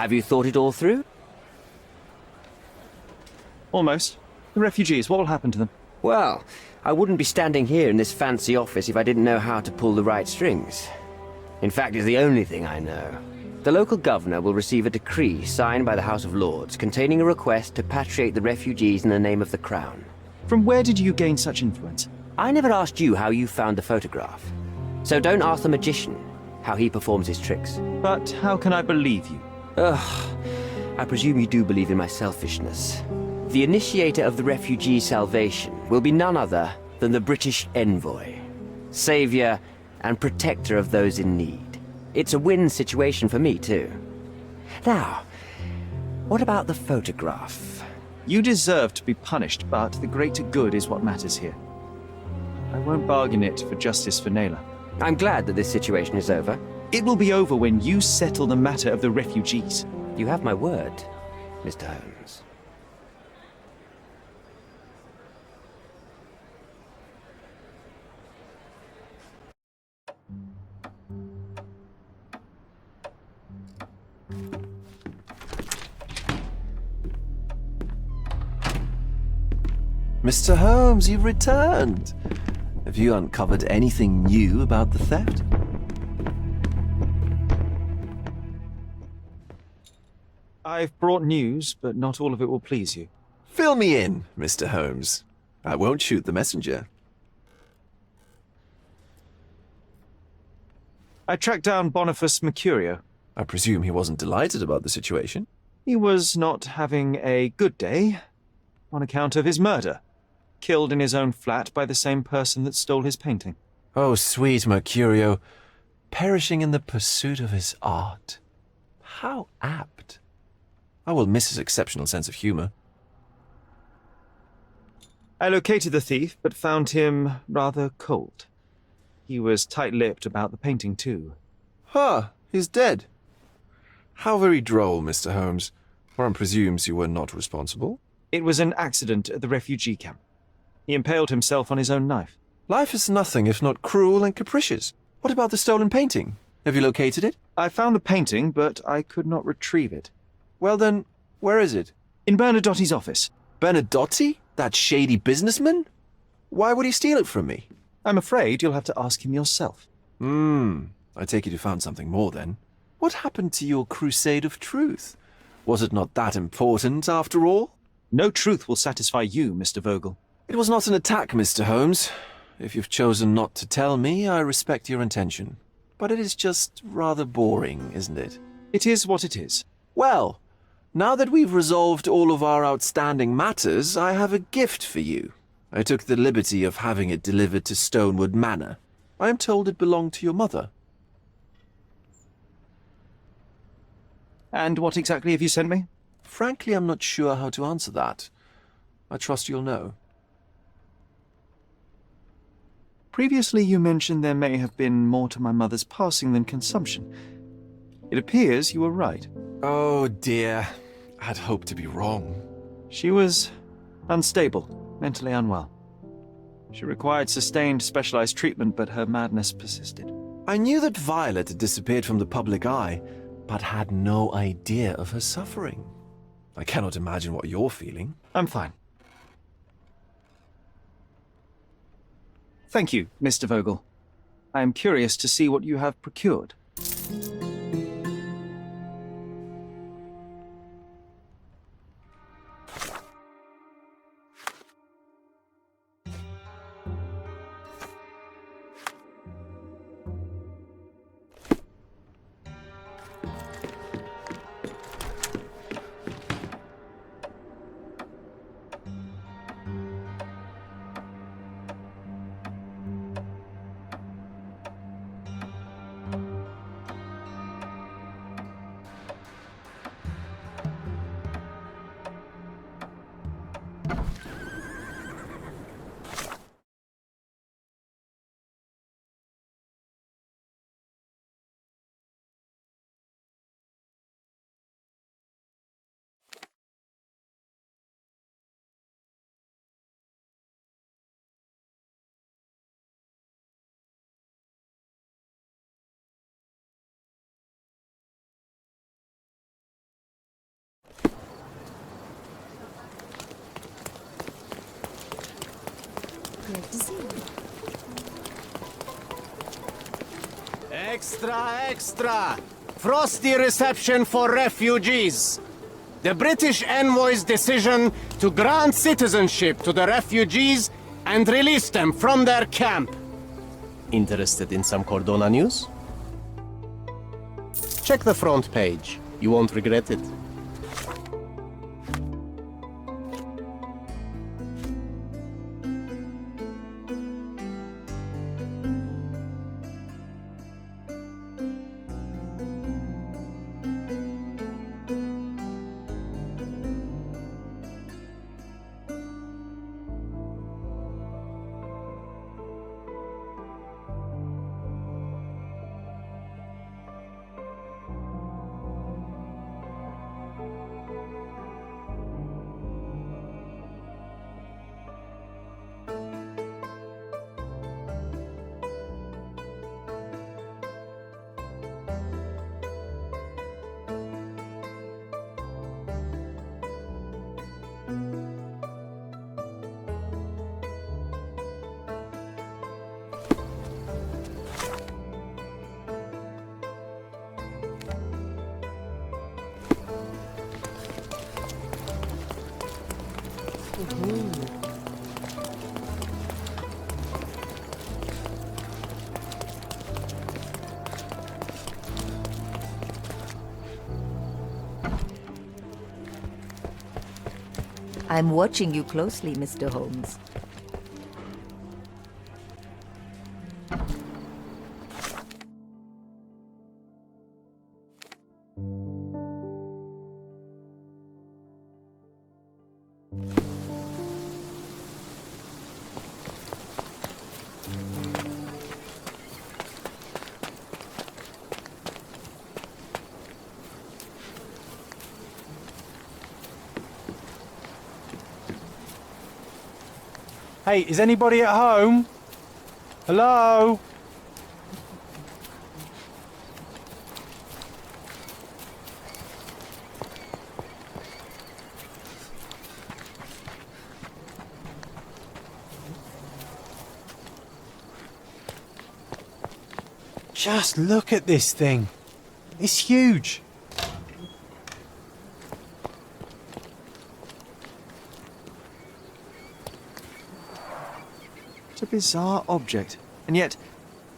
Have you thought it all through? Almost. The refugees, what will happen to them? Well, I wouldn't be standing here in this fancy office if I didn't know how to pull the right strings. In fact, it's the only thing I know. The local governor will receive a decree signed by the House of Lords containing a request to patriate the refugees in the name of the Crown. From where did you gain such influence? I never asked you how you found the photograph. So don't ask the magician how he performs his tricks. But how can I believe you? Ugh, I presume you do believe in my selfishness. The initiator of the refugee salvation will be none other than the British envoy, savior and protector of those in need. It's a win situation for me, too. Now, what about the photograph? You deserve to be punished, but the greater good is what matters here. I won't bargain it for justice for Naylor. I'm glad that this situation is over. It will be over when you settle the matter of the refugees. You have my word, Mr. Holmes. Mr. Holmes, you've returned. Have you uncovered anything new about the theft? I've brought news, but not all of it will please you. Fill me in, Mr. Holmes. I won't shoot the messenger. I tracked down Boniface Mercurio. I presume he wasn't delighted about the situation. He was not having a good day on account of his murder. Killed in his own flat by the same person that stole his painting. Oh, sweet Mercurio, perishing in the pursuit of his art. How apt. I will miss his exceptional sense of humor. I located the thief, but found him rather cold. He was tight-lipped about the painting, too. Huh, he's dead. How very droll, Mr. Holmes. One presumes you were not responsible. It was an accident at the refugee camp. He impaled himself on his own knife. Life is nothing if not cruel and capricious. What about the stolen painting? Have you located it? I found the painting, but I could not retrieve it. Well then, where is it? In Bernadotti's office. Bernadotti? That shady businessman? Why would he steal it from me? I'm afraid you'll have to ask him yourself. I take it you found something more then. What happened to your crusade of truth? Was it not that important after all? No truth will satisfy you, Mr. Vogel. It was not an attack, Mr. Holmes. If you've chosen not to tell me, I respect your intention. But it is just rather boring, isn't it? It is what it is. Well, now that we've resolved all of our outstanding matters, I have a gift for you. I took the liberty of having it delivered to Stonewood Manor. I am told it belonged to your mother. And what exactly have you sent me? Frankly, I'm not sure how to answer that. I trust you'll know. Previously, you mentioned there may have been more to my mother's passing than consumption. It appears you were right. Oh dear, I'd hoped to be wrong. She was unstable, mentally unwell. She required sustained, specialized treatment, but her madness persisted. I knew that Violet had disappeared from the public eye, but had no idea of her suffering. I cannot imagine what you're feeling. I'm fine. Thank you, Mr. Vogel. I am curious to see what you have procured. to see you. Extra, extra! Frosty reception for refugees. The British envoy's decision to grant citizenship to the refugees and release them from their camp. Interested in some Cordona news? Check the front page. You won't regret it. I'm watching you closely, Mr. Holmes. Hey, is anybody at home? Hello? Just look at this thing. It's huge. It's a bizarre object, and yet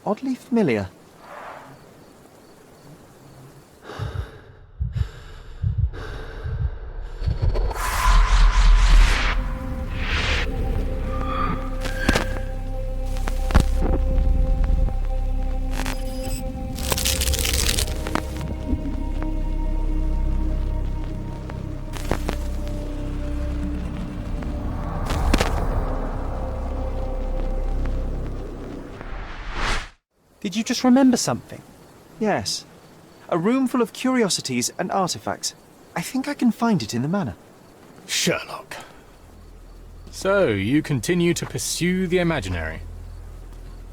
oddly familiar. Did you just remember something? Yes. A room full of curiosities and artifacts. I think I can find it in the manor. Sherlock. So, you continue to pursue the imaginary.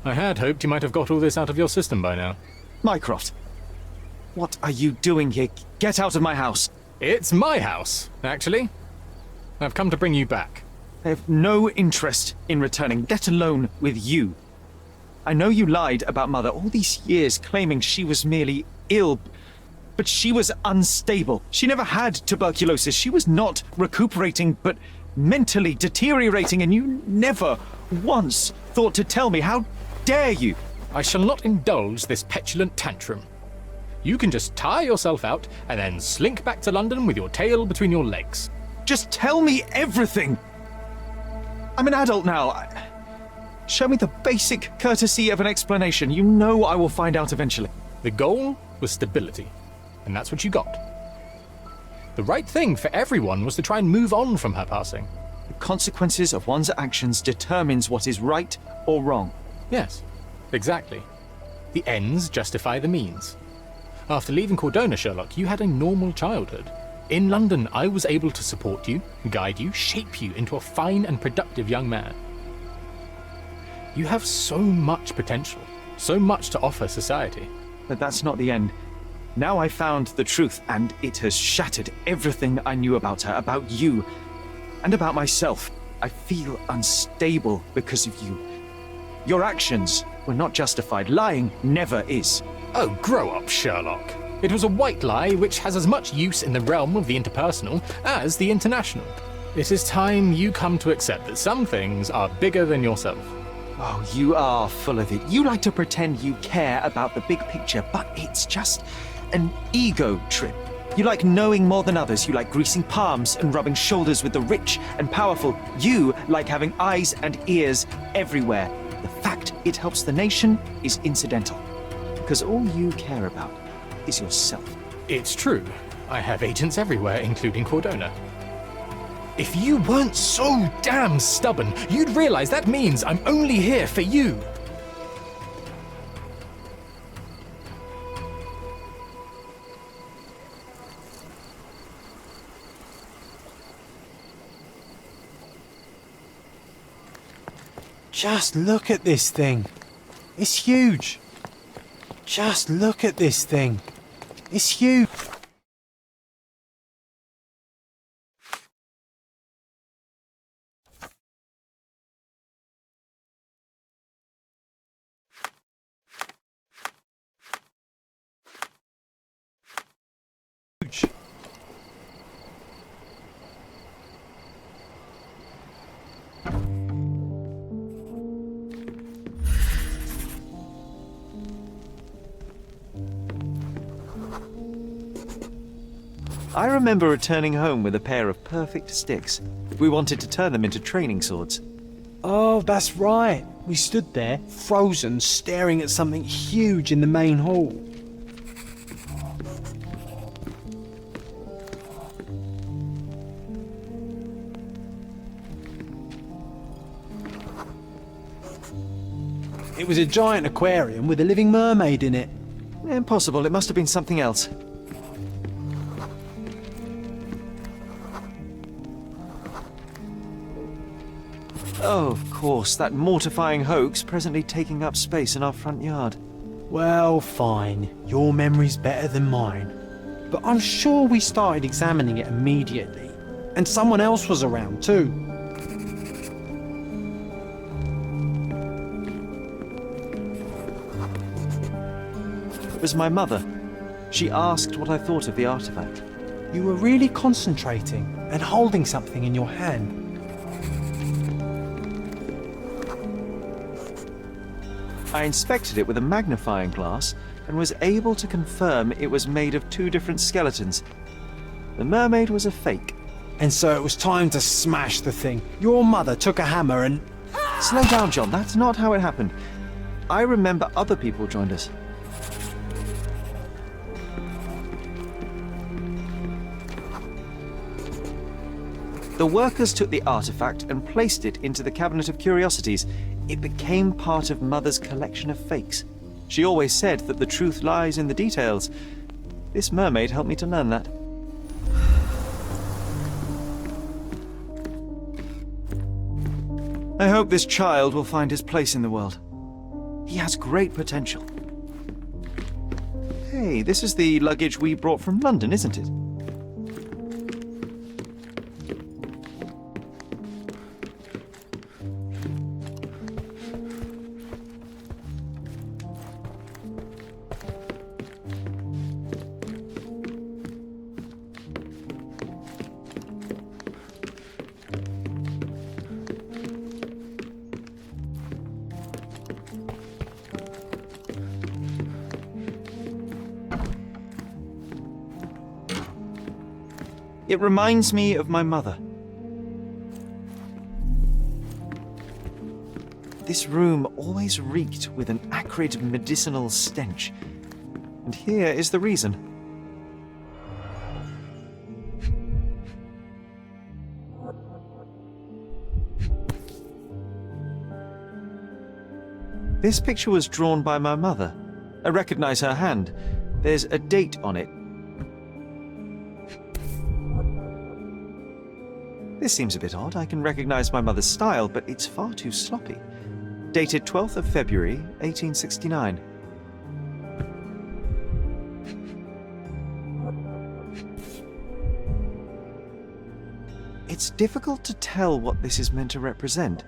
I had hoped you might have got all this out of your system by now. Mycroft, what are you doing here? Get out of my house. It's my house, actually. I've come to bring you back. I have no interest in returning, let alone with you. I know you lied about Mother all these years, claiming she was merely ill, but she was unstable. She never had tuberculosis. She was not recuperating, but mentally deteriorating, and you never once thought to tell me. How dare you? I shall not indulge this petulant tantrum. You can just tire yourself out and then slink back to London with your tail between your legs. Just tell me everything. I'm an adult now. Show me the basic courtesy of an explanation. You know I will find out eventually. The goal was stability, and that's what you got. The right thing for everyone was to try and move on from her passing. The consequences of one's actions determines what is right or wrong. Yes, exactly. The ends justify the means. After leaving Cordona, Sherlock, you had a normal childhood. In London, I was able to support you, guide you, shape you into a fine and productive young man. You have so much potential, so much to offer society. But that's not the end. Now I found the truth, and it has shattered everything I knew about her, about you, and about myself. I feel unstable because of you. Your actions were not justified. Lying never is. Oh, grow up, Sherlock. It was a white lie which has as much use in the realm of the interpersonal as the international. It is time you come to accept that some things are bigger than yourself. Oh, you are full of it. You like to pretend you care about the big picture, but it's just an ego trip. You like knowing more than others. You like greasing palms and rubbing shoulders with the rich and powerful. You like having eyes and ears everywhere. The fact it helps the nation is incidental, because all you care about is yourself. It's true. I have agents everywhere, including Cordona. If you weren't so damn stubborn, you'd realize that means I'm only here for you. Just look at this thing. It's huge. Just look at this thing. It's huge. I remember returning home with a pair of perfect sticks. We wanted to turn them into training swords. Oh, that's right. We stood there, frozen, staring at something huge in the main hall. It was a giant aquarium with a living mermaid in it. Impossible, it must have been something else. Oh, of course, that mortifying hoax presently taking up space in our front yard. Well, fine. Your memory's better than mine. But I'm sure we started examining it immediately. And someone else was around too. It was my mother. She asked what I thought of the artifact. You were really concentrating and holding something in your hand. I inspected it with a magnifying glass and was able to confirm it was made of two different skeletons. The mermaid was a fake. And so it was time to smash the thing. Your mother took a hammer and... Slow down, John. That's not how it happened. I remember other people joined us. The workers took the artifact and placed it into the cabinet of curiosities. It became part of Mother's collection of fakes. She always said that the truth lies in the details. This mermaid helped me to learn that. I hope this child will find his place in the world. He has great potential. Hey, this is the luggage we brought from London, isn't it? It reminds me of my mother. This room always reeked with an acrid medicinal stench. And here is the reason. This picture was drawn by my mother. I recognize her hand. There's a date on it. This seems a bit odd. I can recognize my mother's style, but it's far too sloppy. Dated 12th of February, 1869. It's difficult to tell what this is meant to represent.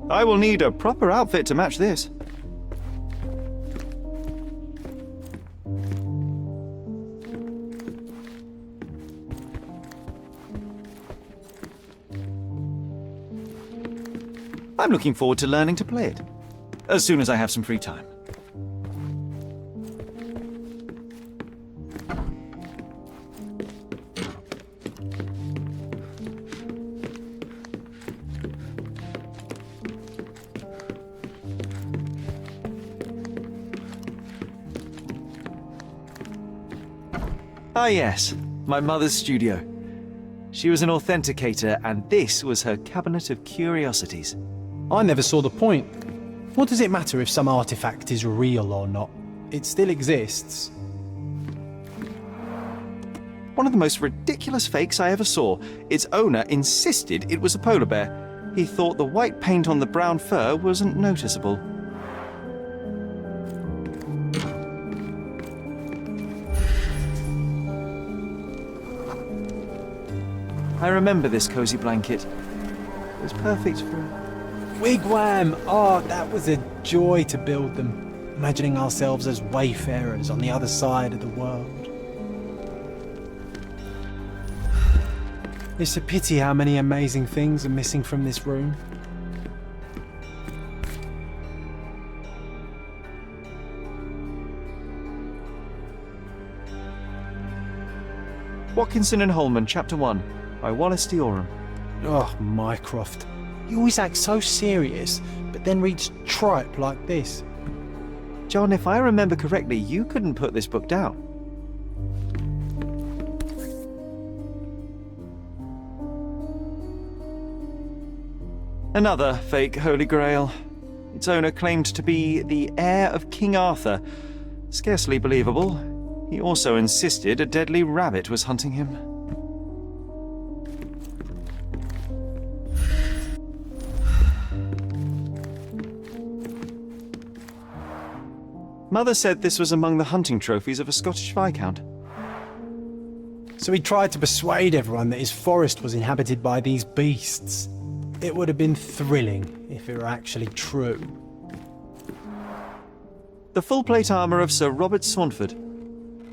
I will need a proper outfit to match this. I'm looking forward to learning to play it, as soon as I have some free time. Ah yes, my mother's studio. She was an authenticator, and this was her cabinet of curiosities. I never saw the point. What does it matter if some artifact is real or not? It still exists. One of the most ridiculous fakes I ever saw. Its owner insisted it was a polar bear. He thought the white paint on the brown fur wasn't noticeable. I remember this cozy blanket. It was perfect for... Wigwam! Oh, that was a joy to build them. Imagining ourselves as wayfarers on the other side of the world. It's a pity how many amazing things are missing from this room. Watkinson and Holman, Chapter One, by Wallace D. Oram. Oh, Mycroft. You always act so serious, but then reads tripe like this. John, if I remember correctly, you couldn't put this book down. Another fake Holy Grail. Its owner claimed to be the heir of King Arthur. Scarcely believable. He also insisted a deadly rabbit was hunting him. Mother said this was among the hunting trophies of a Scottish Viscount. So he tried to persuade everyone that his forest was inhabited by these beasts. It would have been thrilling if it were actually true. The full plate armour of Sir Robert Saunford.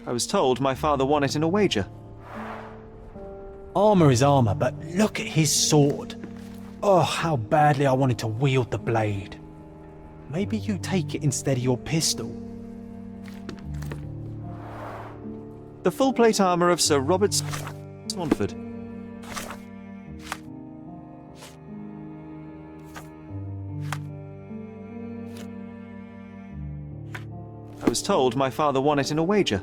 I was told my father won it in a wager. Armour is armour, but look at his sword. Oh, how badly I wanted to wield the blade. Maybe you take it instead of your pistol. The full plate armour of Sir Robert Saunford. I was told my father won it in a wager.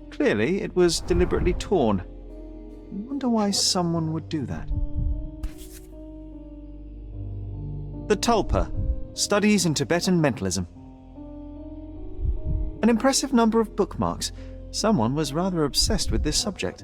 Clearly, it was deliberately torn. I wonder why someone would do that. The Tulpa, Studies in Tibetan Mentalism. An impressive number of bookmarks. Someone was rather obsessed with this subject.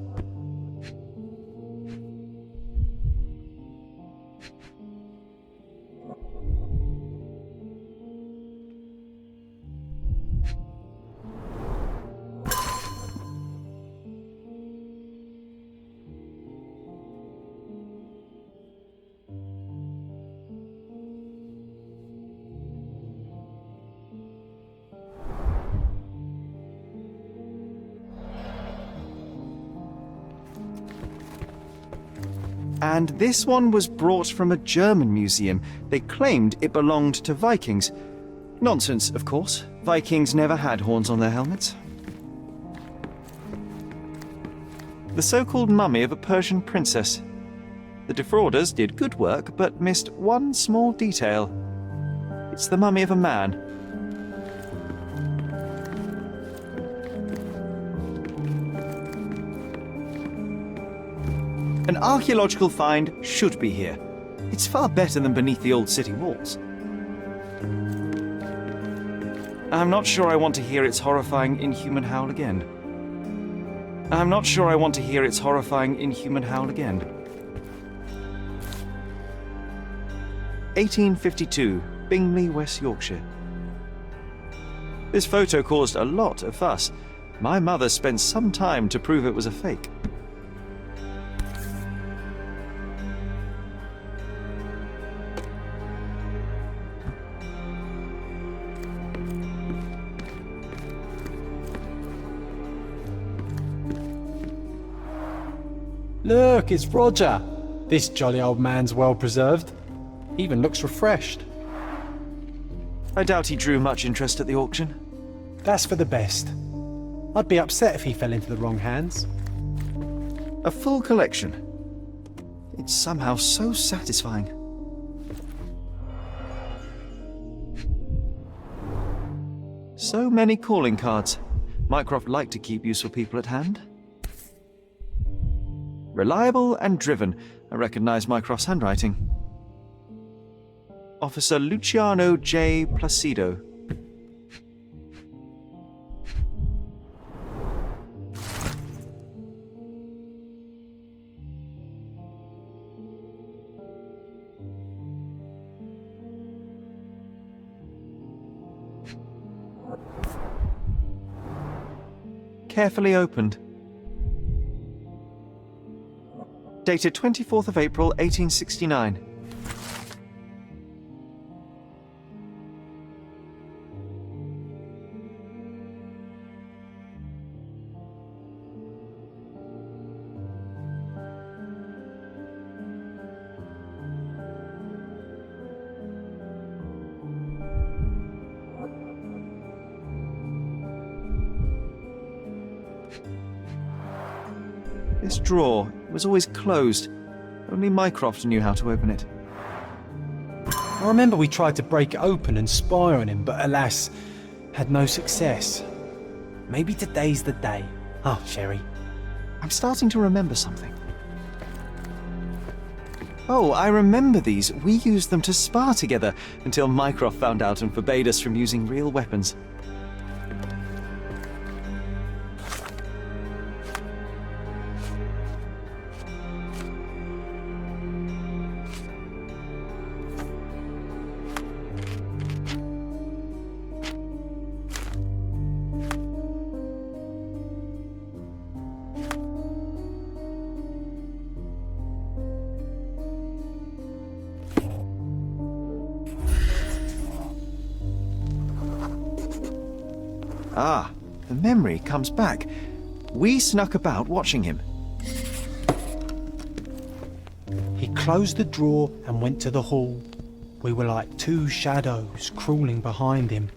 And this one was brought from a German museum. They claimed it belonged to Vikings. Nonsense, of course. Vikings never had horns on their helmets. The so-called mummy of a Persian princess. The defrauders did good work, but missed one small detail. It's the mummy of a man. An archaeological find should be here. It's far better than beneath the old city walls. I'm not sure I want to hear its horrifying, inhuman howl again. I'm not sure I want to hear its horrifying, inhuman howl again. 1852, Bingley, West Yorkshire. This photo caused a lot of fuss. My mother spent some time to prove it was a fake. Look, it's Roger. This jolly old man's well preserved. He even looks refreshed. I doubt he drew much interest at the auction. That's for the best. I'd be upset if he fell into the wrong hands. A full collection. It's somehow so satisfying. So many calling cards. Mycroft liked to keep useful people at hand. Reliable and driven. I recognize Mycroft's handwriting. Officer Luciano J. Placido. Carefully opened. Dated 24th of April, 1869. This drawer was always closed. Only Mycroft knew how to open it. I remember we tried to break it open and spy on him, but alas, had no success. Maybe today's the day. Oh, Sherry. I'm starting to remember something. Oh, I remember these. We used them to spar together until Mycroft found out and forbade us from using real weapons. Ah, the memory comes back. We snuck about watching him. He closed the drawer and went to the hall. We were like two shadows crawling behind him.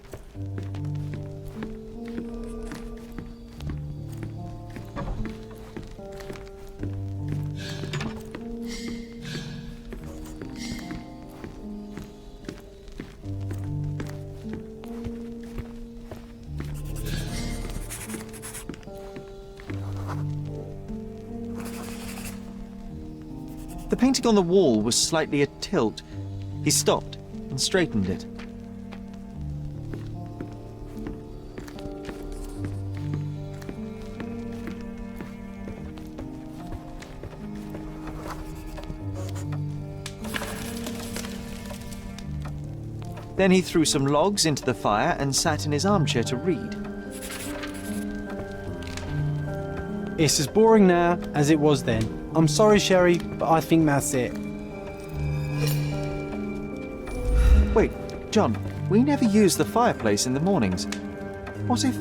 The painting on the wall was slightly a tilt. He stopped and straightened it. Then he threw some logs into the fire and sat in his armchair to read. It's as boring now as it was then. I'm sorry, Sherry, but I think that's it. Wait, John, we never use the fireplace in the mornings. What if...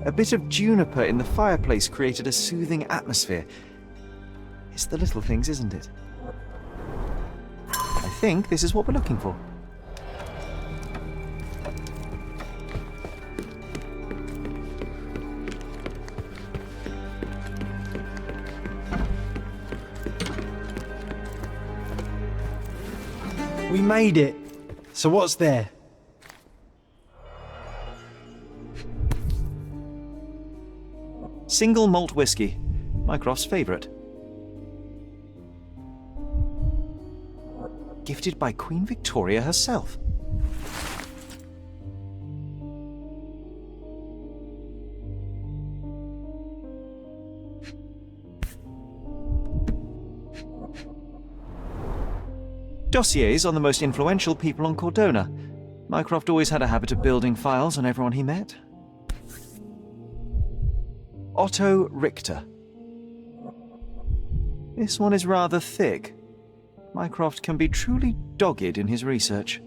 A bit of juniper in the fireplace created a soothing atmosphere. It's the little things, isn't it? I think this is what we're looking for. We made it. So what's there? Single malt whiskey, Mycroft's favourite. Gifted by Queen Victoria herself. Dossiers on the most influential people on Cordona. Mycroft always had a habit of building files on everyone he met. Otto Richter. This one is rather thick. Mycroft can be truly dogged in his research.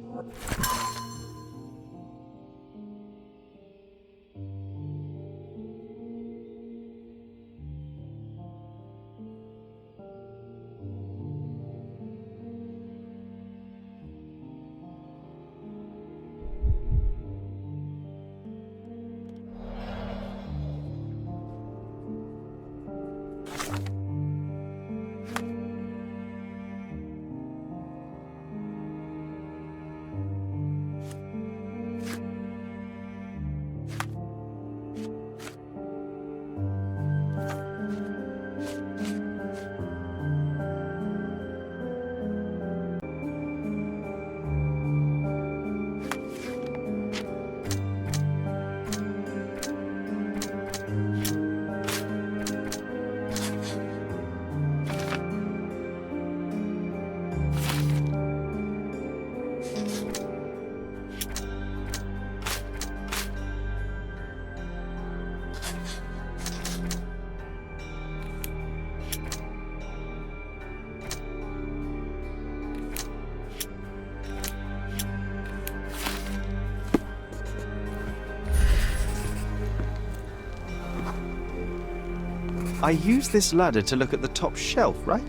I used this ladder to look at the top shelf, right?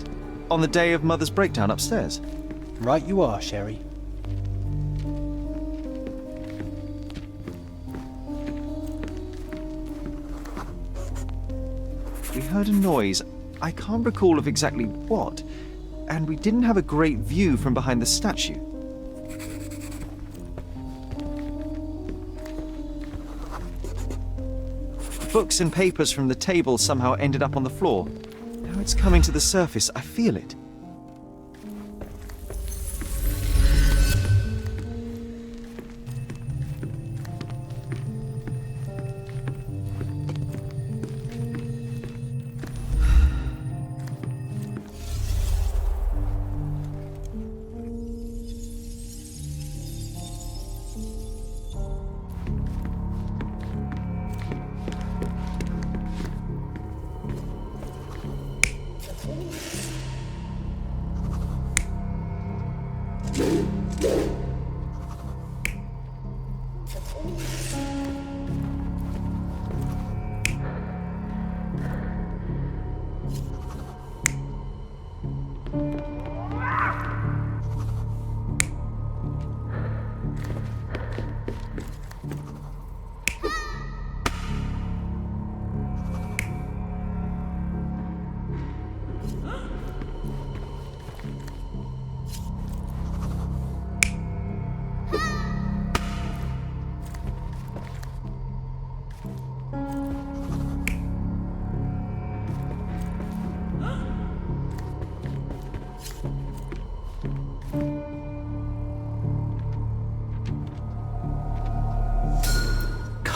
On the day of Mother's breakdown upstairs. Right you are, Sherry. We heard a noise. I can't recall of exactly what, and we didn't have a great view from behind the statue. Books and papers from the table somehow ended up on the floor. Now it's coming to the surface. I feel it.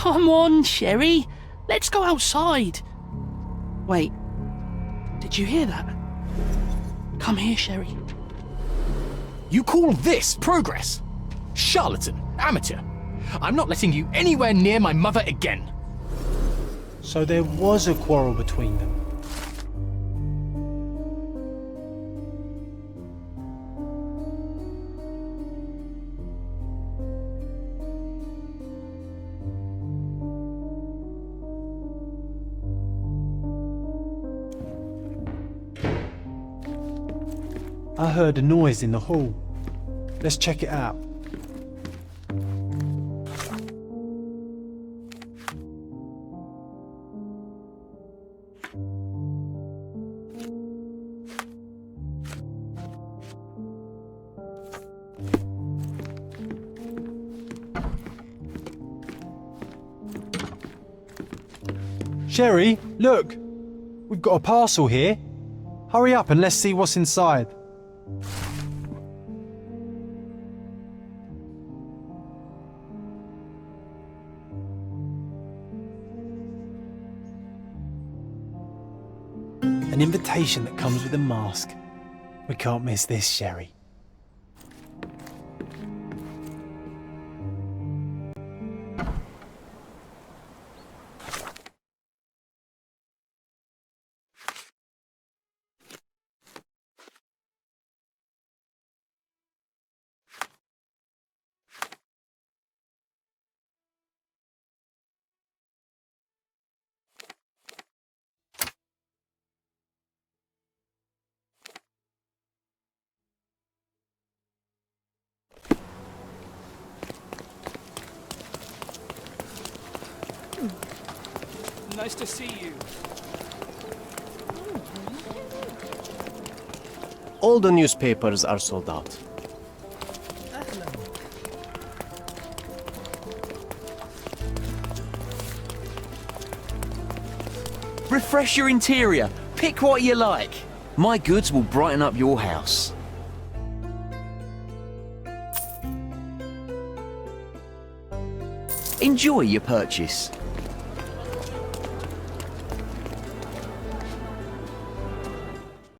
Come on, Sherry. Let's go outside. Wait. Did you hear that? Come here, Sherry. You call this progress? Charlatan, amateur. I'm not letting you anywhere near my mother again. So there was a quarrel between them. I heard a noise in the hall. Let's check it out. Sherry, look! We've got a parcel here. Hurry up and let's see what's inside. An invitation that comes with a mask. We can't miss this, Sherry. Nice to see you. All the newspapers are sold out. Refresh your interior. Pick what you like. My goods will brighten up your house. Enjoy your purchase.